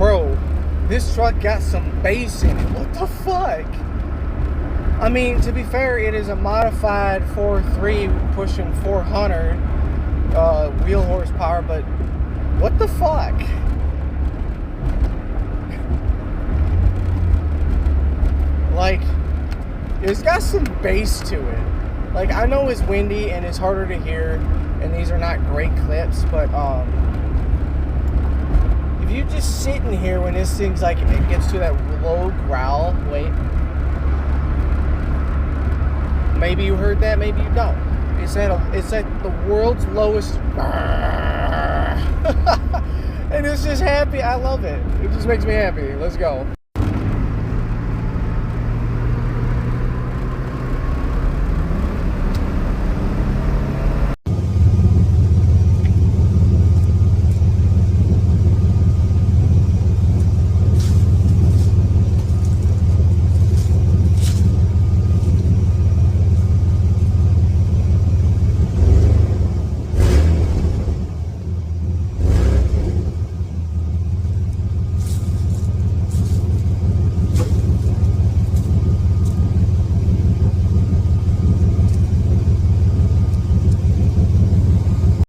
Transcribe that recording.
Bro, this truck got some bass in it. What the fuck? I mean, to be fair, it is a modified 4.3 pushing 400 wheel horsepower, but what the fuck? Like, it's got some bass to it. Like, I know it's windy and it's harder to hear, and these are not great clips, but if you just sit in here when this thing's like, it gets to that low growl, wait. Maybe you heard that, maybe you don't. It's at the world's lowest. And it's just happy. I love it. It just makes me happy. Let's go.